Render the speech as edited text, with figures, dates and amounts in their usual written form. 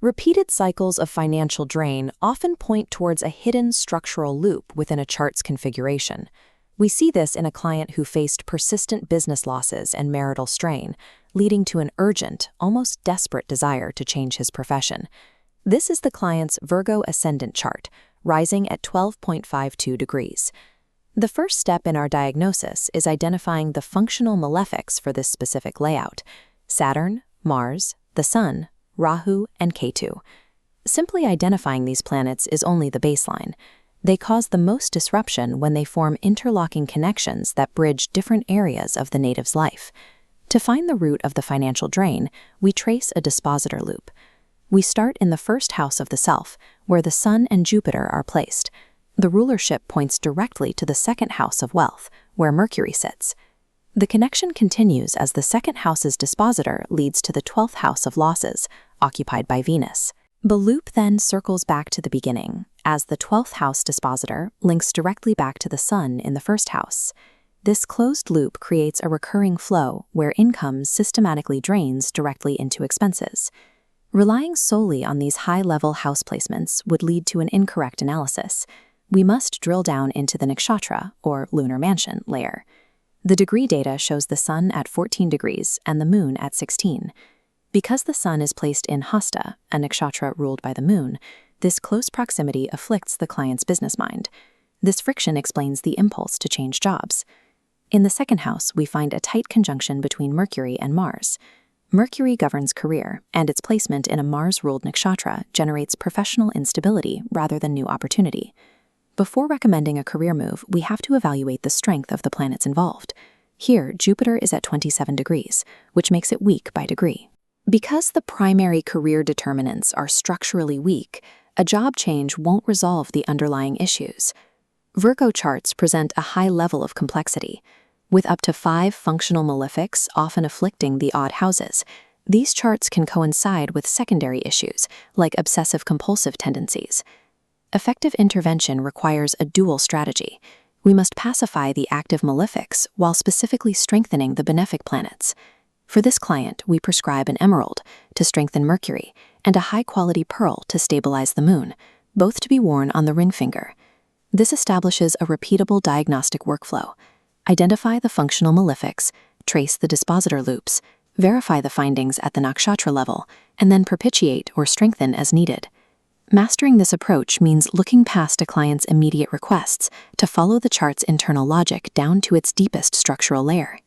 Repeated cycles of financial drain often point towards a hidden structural loop within a chart's configuration. We see this in a client who faced persistent business losses and marital strain, leading to an urgent, almost desperate desire to change his profession. This is the client's Virgo Ascendant chart, rising at 12.52 degrees. The first step in our diagnosis is identifying the functional malefics for this specific layout: Saturn, Mars, the Sun, Rahu, and Ketu. Simply identifying these planets is only the baseline. They cause the most disruption when they form interlocking connections that bridge different areas of the native's life. To find the root of the financial drain, we trace a dispositor loop. We start in the first house of the self, where the Sun and Jupiter are placed. The rulership points directly to the second house of wealth, where Mercury sits. The connection continues as the second house's dispositor leads to the 12th house of losses, occupied by Venus. The loop then circles back to the beginning, as the 12th house dispositor links directly back to the Sun in the first house. This closed loop creates a recurring flow where income systematically drains directly into expenses. Relying solely on these high-level house placements would lead to an incorrect analysis. We must drill down into the nakshatra, or lunar mansion, layer. The degree data shows the Sun at 14 degrees and the Moon at 16. Because the Sun is placed in Hasta, a nakshatra ruled by the Moon, this close proximity afflicts the client's business mind. This friction explains the impulse to change jobs. In the second house, we find a tight conjunction between Mercury and Mars. Mercury governs career, and its placement in a Mars-ruled nakshatra generates professional instability rather than new opportunity. Before recommending a career move, we have to evaluate the strength of the planets involved. Here, Jupiter is at 27 degrees, which makes it weak by degree. Because the primary career determinants are structurally weak, a job change won't resolve the underlying issues. Virgo charts present a high level of complexity. With up to 5 functional malefics often afflicting the odd houses, these charts can coincide with secondary issues, like obsessive-compulsive tendencies. Effective intervention requires a dual strategy. We must pacify the active malefics while specifically strengthening the benefic planets. For this client, we prescribe an emerald to strengthen Mercury and a high-quality pearl to stabilize the Moon, both to be worn on the ring finger. This establishes a repeatable diagnostic workflow. Identify the functional malefics, trace the dispositor loops, verify the findings at the nakshatra level, and then propitiate or strengthen as needed. Mastering this approach means looking past a client's immediate requests to follow the chart's internal logic down to its deepest structural layer.